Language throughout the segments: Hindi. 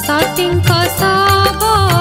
सतीଙ୍କ सब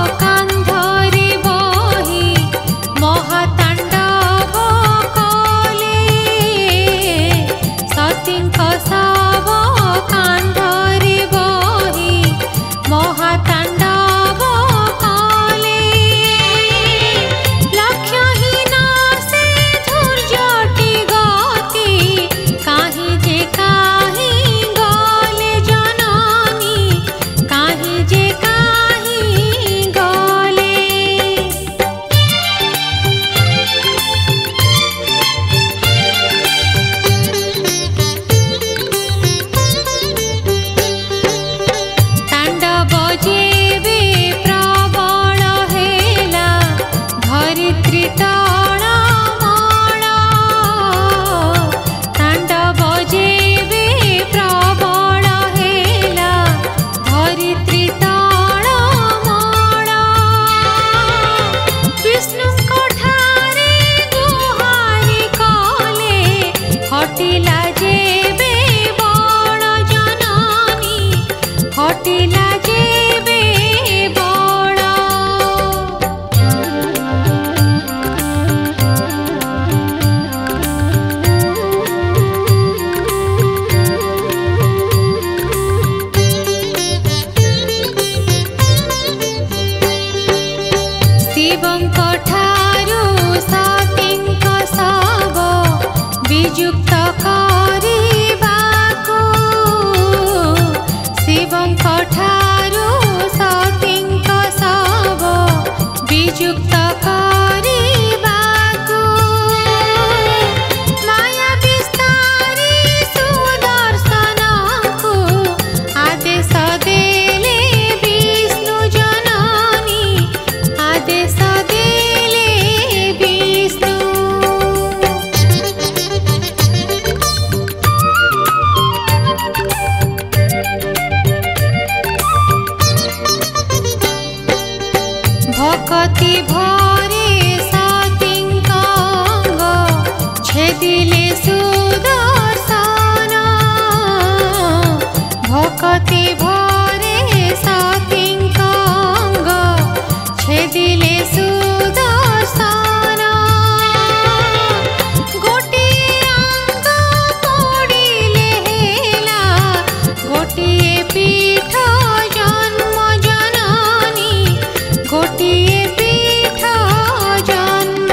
शिवଙ୍କ ठारू सतीଙ୍କ सब वियुक्त करिबाको शिवଙ୍କ ठारू सतीଙ୍କ सब वियुक्त करिबाको माया विस्तारी सुदर्शनको आदेश देले विष्णु जननी आदेश देले विष्णु भक्ति भरे सतीଙ୍କ अंग छेदिले सुदर्शन भक्ति भरे सतीଙ୍କ अंग छेदिले सुदर्शन गोटिए अंग पोड़िले हेला गोटिए पीठ जन्म जननी गोटिए पीठ जन्म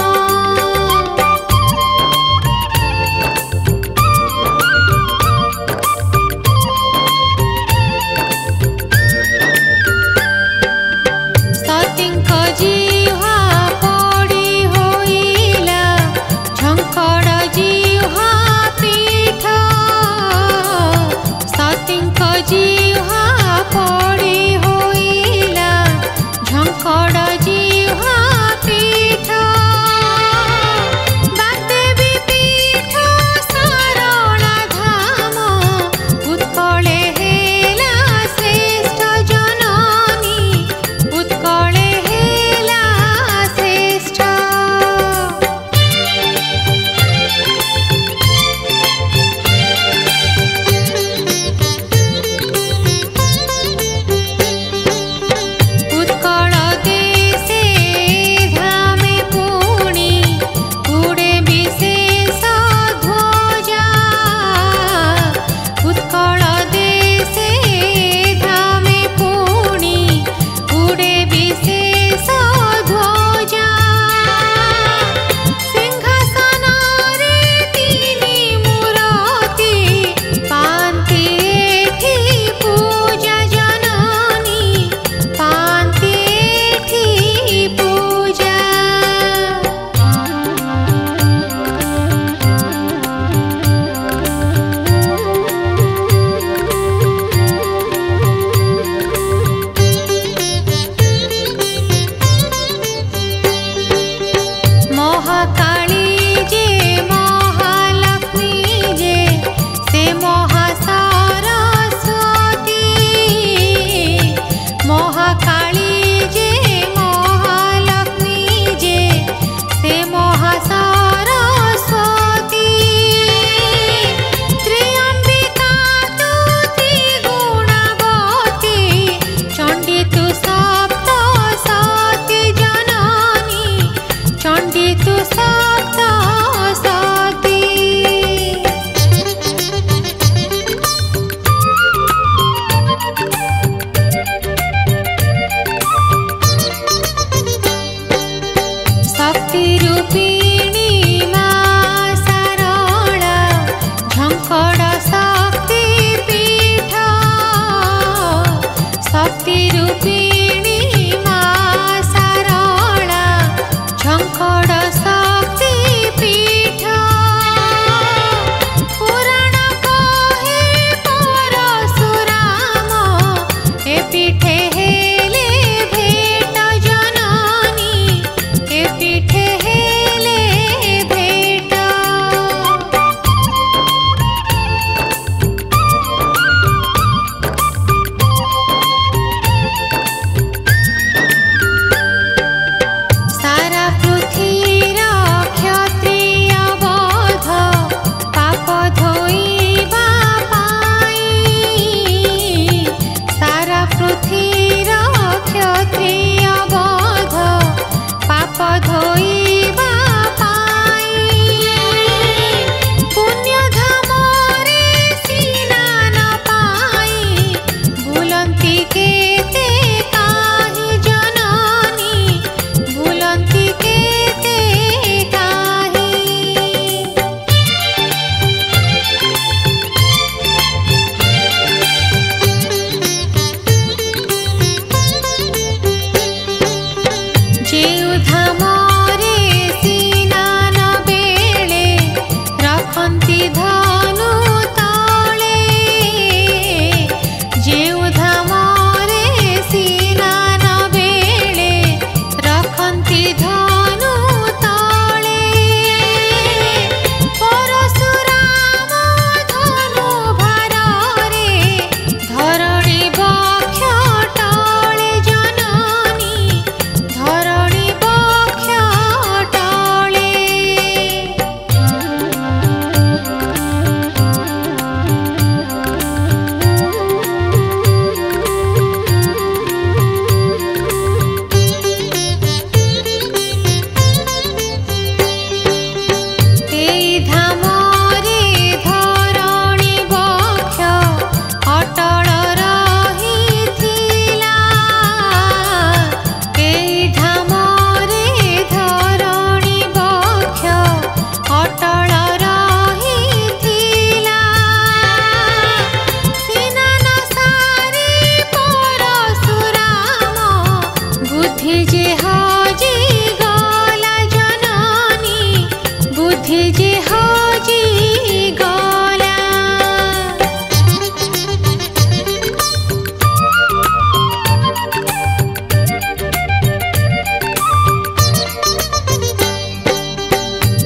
सतीଙ୍କ जिह्वा पड़ी होइला झंकड़ जिह्वा पीठ सतीଙ୍କ जिह्वा पड़ी होइला झंकड़ जिह्वा पीठ बागदेवी पीठ शरणा धाम उत्कले हेला श्रेष्ठ जननी उत्कले हेला श्रेष्ठ उत्कल देशे धामे पुणी उड़े विशेष ध्वजा उत्कल देशे धामे पुणी उड़े विशेष ध्वजा सिंहासन रे तीनी मूरति पांति एठी पूजा जननी पांति एठी पूजा महाकाली जे महालक्ष्मी जे से महासरस्वती महाकाली जे महालक्ष्मी जे से महासरस्वती त्र्यंबिका तु त्रिगुणवती चंडी तु सप्त सती जननी चंडी तु सप्त सती शक्ति रूपिणी मां सरला झंकड़ शक्ति पीठ शक्ति रूपिणी मां सरला झंकड़ शक्ति पीठ पुराण कहे परशुराम ए पीठे हेले भेट जननी ए पीठे हेले जे हाजी गला जननी बुद्धि जे हाजी गला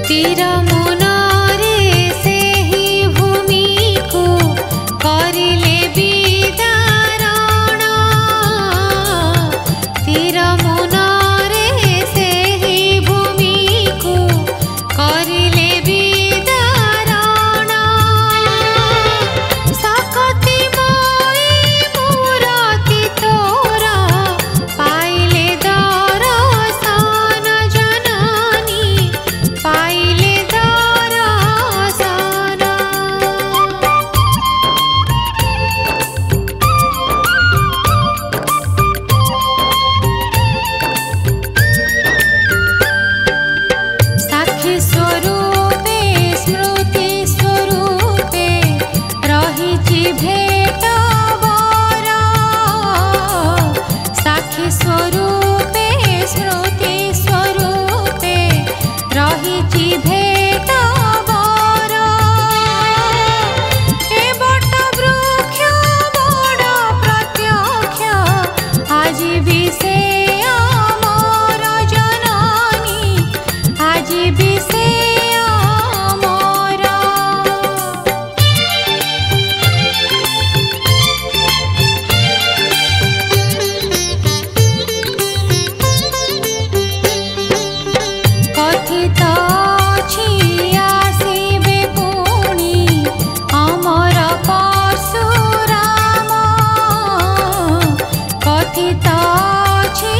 तीर मुनरे से ही भूमि को करिले विदारण तीर मुनरे से ही भूमि को करिले विदारण सकति मोई मूरति तोरा पाइले दर्शन जननी पाइले दर्शन साक्षी स्वरूपे स्मृति स्वरूपे रहिछि भेट बर साक्षी स्वरूपे स्मृति स्वरूपे रहिछि भेट बर ए बट वृक्ष बड़ प्रत्यक्ष আজি भी से अमर जननी আজি भी से अमर कथित अछि आसिबे पुणी अमर परशुराम कथित अछि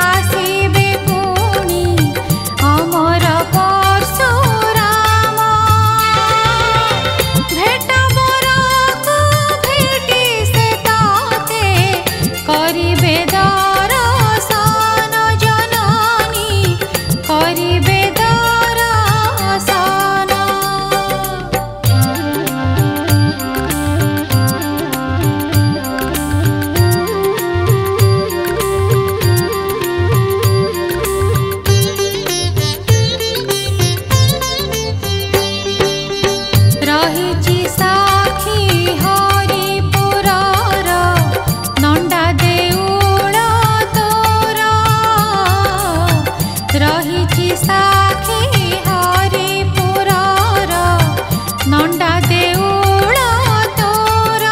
आसिबे पुणी अमर परशुराम भेट बरको भेटी से ताते करिबे दर्शन जननी करिबे दर्शन रहिछि साक्षी हरिपुरर नंडा देउळ तोर रहिछि साक्षी हरिपुरर नंडा देउळ तोर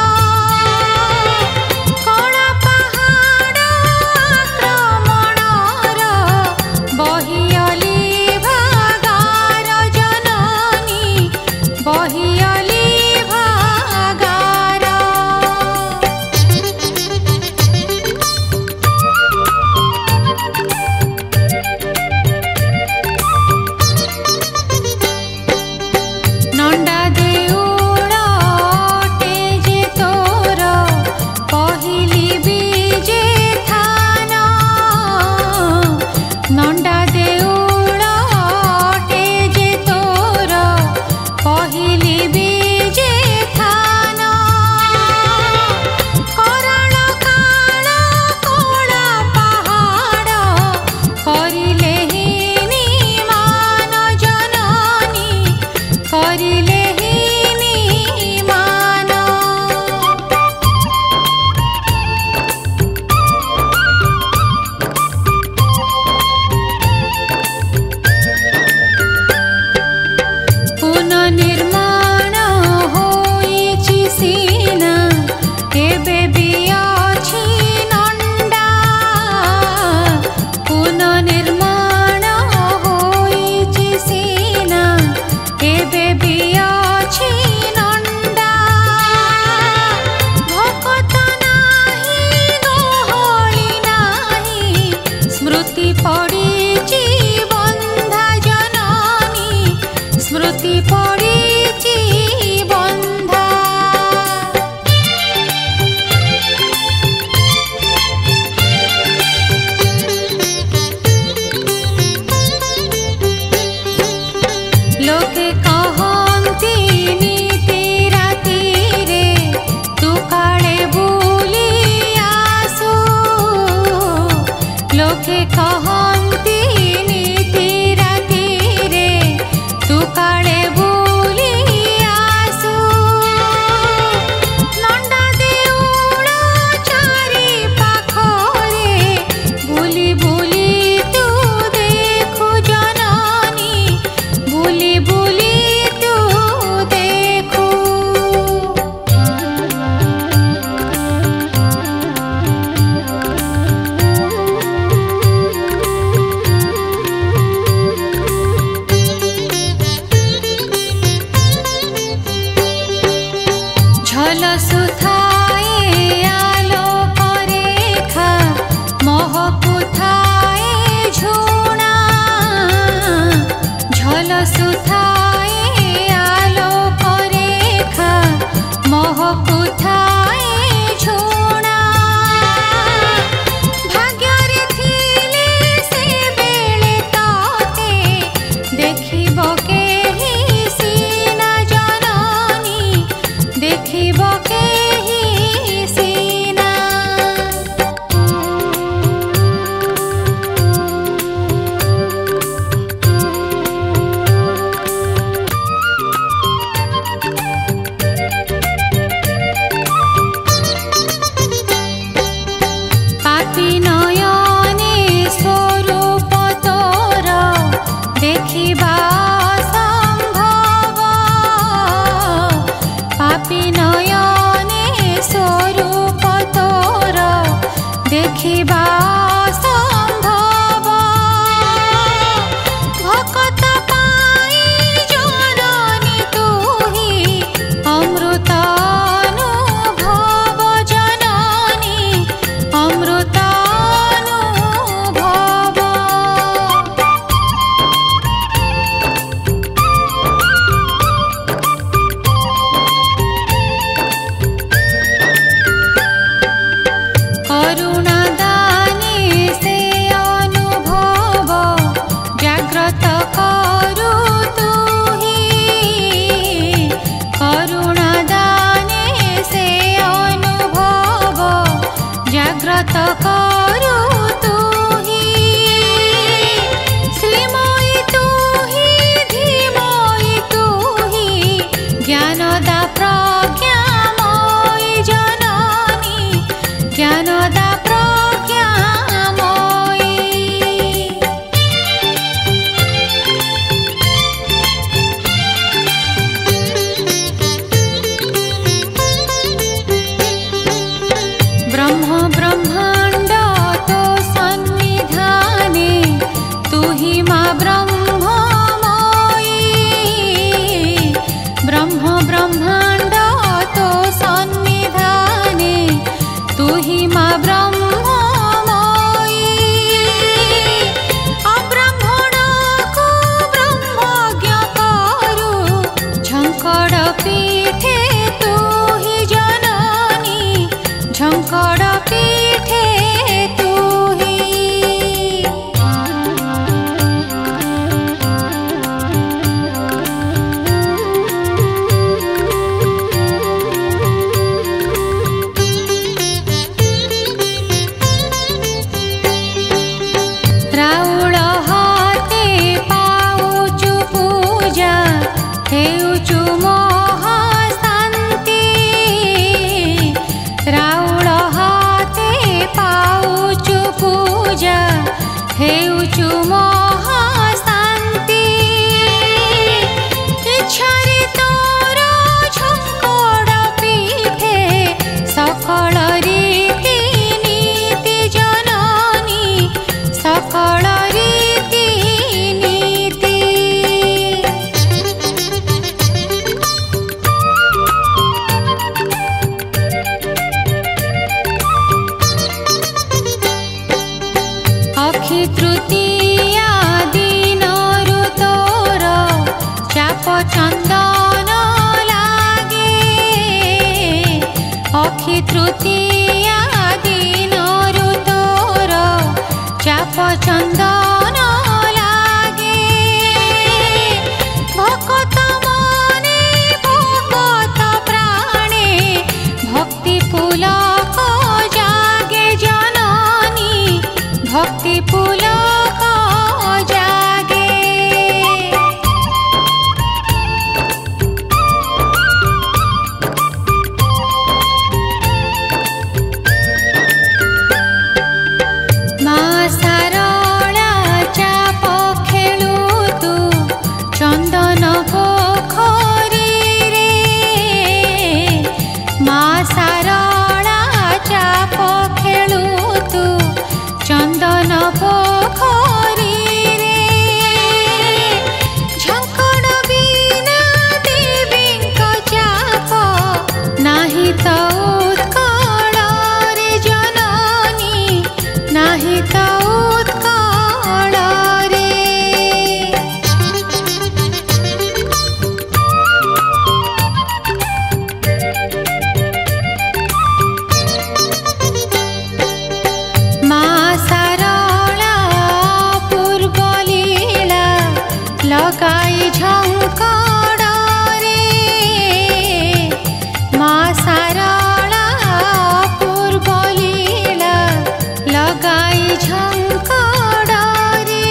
कणा पहाड़ आक्रमणर बहियली भागार जननी बहियली भागार नंडा देउळ अटे जे तोर पहिली बीजे थान नंडा देउळ अटे जे तोर पहिली बीजे थान करण काळ कळा पहाड़ करिले हिनी मान जननी करिले हिनी मान कहती नीति राति रे तू काले बुली आसु नंदा देउल चारि पाखरे बुली बुली तू देखु जननी बुली बुली तू देखु झलसुथाए आलोक रेखा महकुथाए झुणा झलसुथाए आलोक रेखा महकुथाए झुणा भाग्यरे थिले से बेले ताते देखिब केहि सीना जननी देखिब केहि सीना पापी नयने स्वरूप तोर देखिबा संभव पापी नयने स्वरूप तोर देखिबा संभव भक्त पाई जननी तुही अमृत अनुभव जननी अमृत अनुभव करुणा दाने से अनुभव जाग्रत करु तुही करुणा दाने से अनुभव जाग्रत करु तुही श्रीमयी तुही धीमयी तुही ज्ञानदा प्रज्ञामयी जननी ज्ञानदा प्रज्ञामयी ब्रह्म ब्रह्मांड तो सन्निधाने तुही मा ब्रह्ममयी ब्रह्म ब्रह्मांड तो सन्निधाने तुही मा ब्रह्ममयी अब्राह्मण को ब्रह्मज्ञ करु झंकड़ पीठे तुही जननी झंकड़ पीठे तुही राउळ हाते पाउचु पूजा हेउचु महाशान्ति राउळ हाते पाउचु पूजा हेउचु महाशान्ति इच्छारे तोर झंकड़ पीठे सकल रीति नीति जननी सकल रीति नीति अक्षी तृतीया दिनरु तोर चाप चंदन लागे अक्षी तृतीया दिनरु तोर चाप चंदन लागे भक्त मने भक्त प्राणे भक्ति पुलक जागे जननी भक्ति पुलक जागे। मा सारला चाप खेलु तू चंदन पोखरी रे। मा सारला चाप खेलु तू चंदन पोखरी रे। झंकड़ बिना देवींक चाप नाही तो उत्कल रे जननी, नाही तो उत्कल रे। मा सारला पूर्व लीला लगाई झंकड़ रे। मा सारला पूर्व लीला लगाई झंकड़ रे।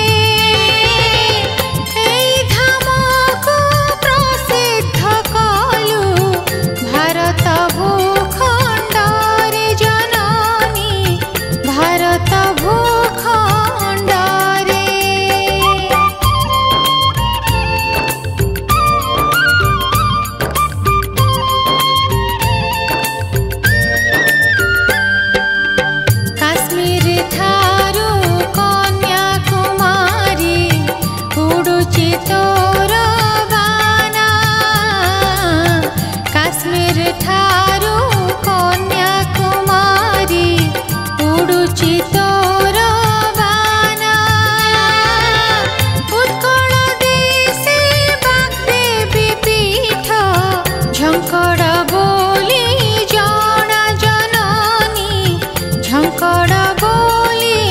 एई धामको प्रसिद्ध कलु भारत भूखंड रे जननी, भारत भूखंड रे। काश्मीर ठारू कन्याकुमारी उडुची तोर गाना। काश्मीर ठारू कन्याकुमारी उडुची तोर गाना। उत्कल देशे बाग्देवी पीठ झंकड़ बोली जणा जननी, झंकड़ बोली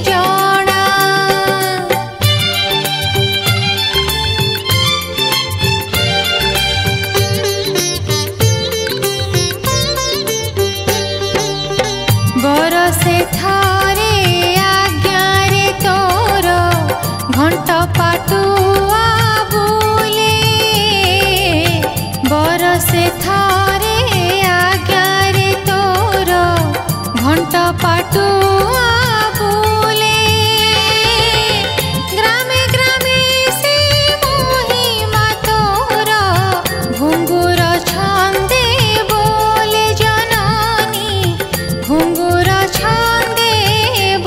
जणा। बरसे थारे आज्ञा रे तोर घंट पाटुआ बुले। बरसे थारे आज्ञा रे तोर घंट पाटुआ बुले। ग्रामे ग्रामे से महिमा तोर घुंगुर छंदे बोले जननी, घुंगुर छंदे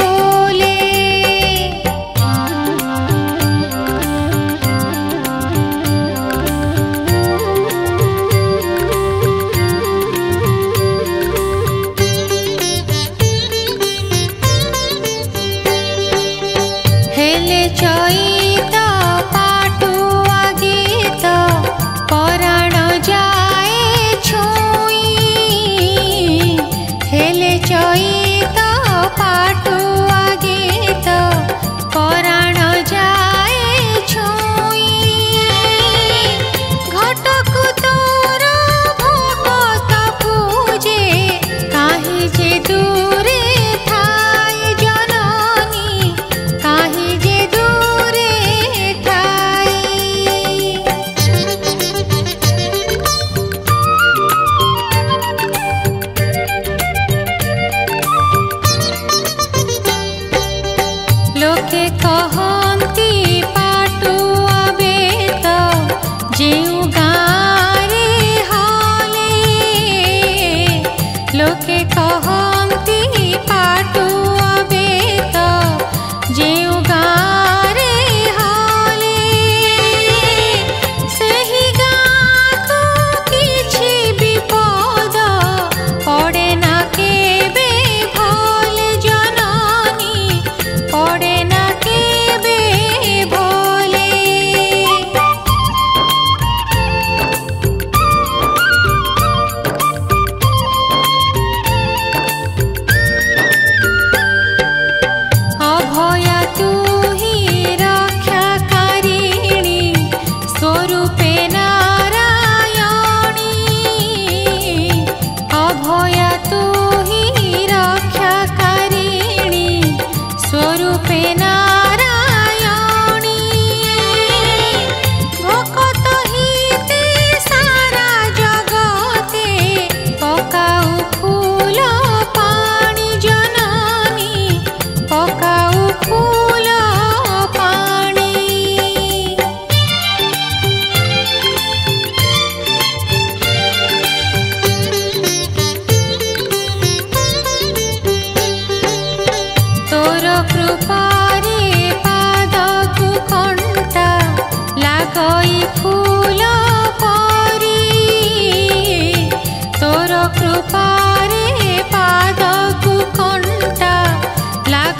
बोले। हेले चैत पाटुआ गीत पराण जाए छुई। हेले चैत पाटुआ गीत पराण जाए छुई। घटकु तोर भगत पूजे काहि जे दूरे थाई जननी, काहि जे दूरे थाई। लोके कहंती पाटुआ बेत जेउ गारे हले। लोके कहंती पाटुआ बेत जेउ गारे हले। सेहि गाँको किछि विपद पड़े ना केबे भले जननी, पड़े ना केबे भले।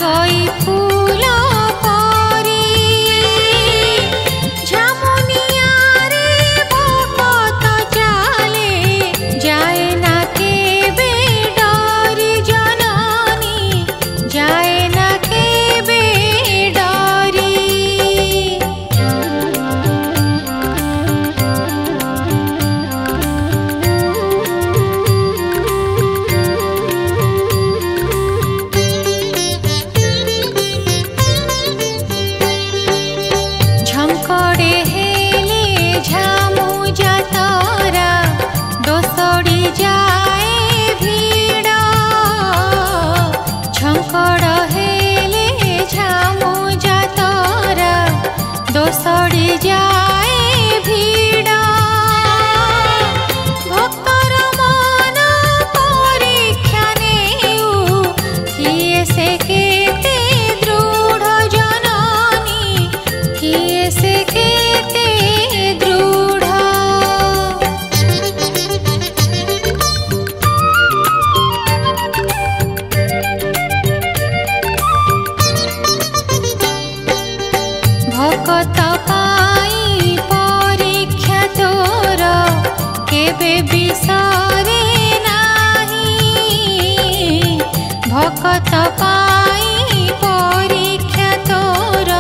लागई फूल परी झामुनिया रे भक्त चाले जाए ना केबे डरी जननी जाए ना केबे डरी झंकड़े हेले झामु जातरा दोसड़ी जाए भीड़ झंकड़ हेले झामु जातरा दोसड़ी जाए भीड़ भक्तर मन परीक्षा नेउ किए से केते दृढ़ जननी किए से केते दृढ़ भक्त पाई परीक्षा तोर केबे बिसरे नाही भक्त पाई परीक्षा तोर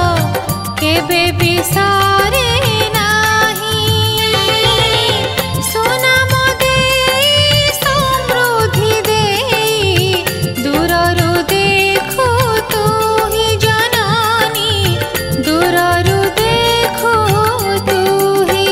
केबे बिसरे नाही सुनाम देई समृद्धि देई दूररु देखु तू ही जननी दूररु देखु तू ही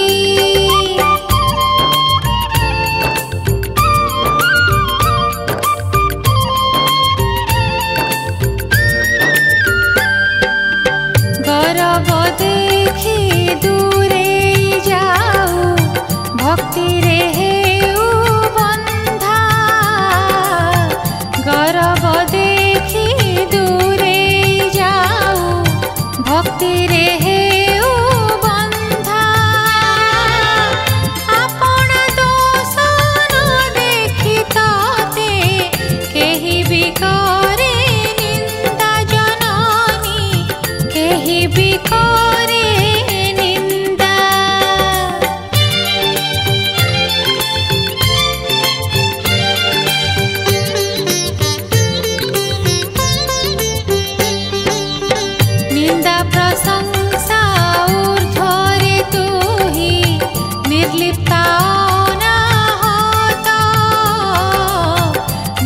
गौरव देखी दूरे जाऊ भक्ति रे हेउ बंधा गौरव देखी दूरे जाऊ भक्ति रे हेउ बंधा आपण दोष न देखी ताते केही भी करे निंदा जननी केही भी करे निंदा निंदा प्रशंसा ऊर्ध्वरे तू ही निर्लिप्ता अनाहत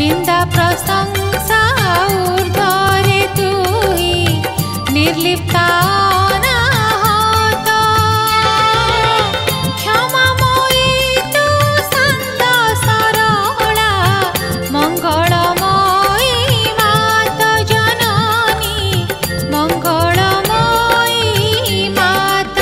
निंदा प्रशंसा ऊर्ध्वरे तू ही निर्लिप्ता अनाहत क्षमामयी तू शान्त सरला मंगलमयी मात जननी मंगलमयी मात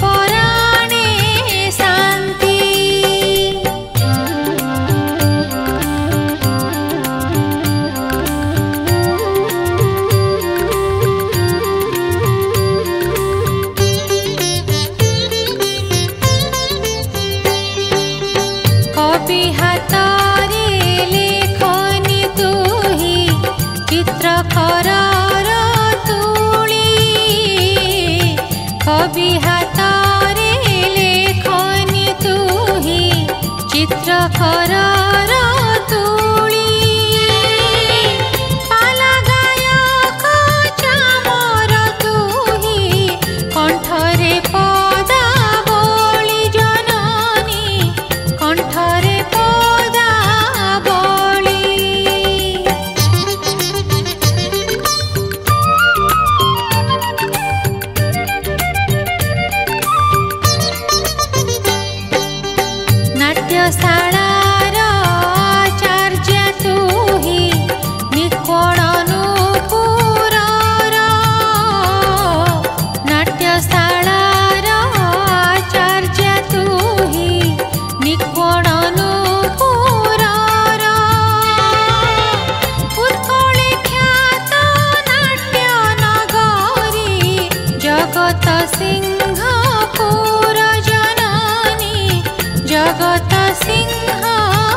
पराणे शान्ति। कवि हातरे लेखनी तुही चित्रकरर तुली। कवि हातरे लेखनी तुही चित्रकरर तुली। पाला गायक चामर तुही कंठरे पदावली जननी कंठरे पदावली। नाट्यशालार आचार्य तुही निकोणनुपुरर। नाट्यशालार आचार्य तुही निकोणनुपुरर। उत्कळे ख्यात नाट्य नगरी जगत सिंहपुर जननी जगत सिंहपुर।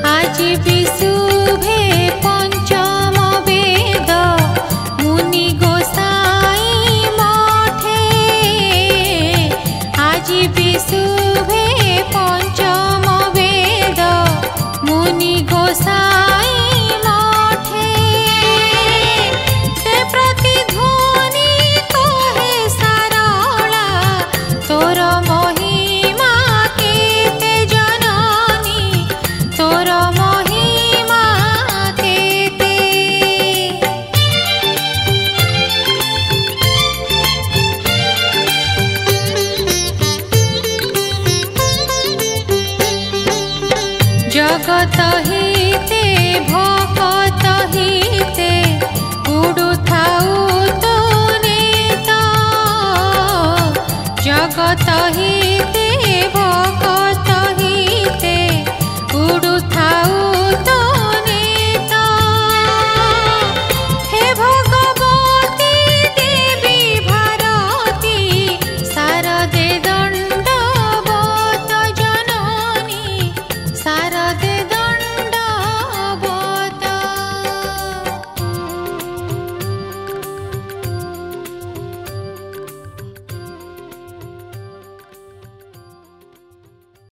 আজি विशुभे पंचम वेद मुनि गोसाई मठे। আজি विशुभे पंचम वेद मुनि गोसाई मठे। से प्रतिध्वनि कहे सारला तोर महिमा केते जननी तोर महिमा केते। जगत हिते भगत हिते उडुथाउ तो नेत। जगत हिते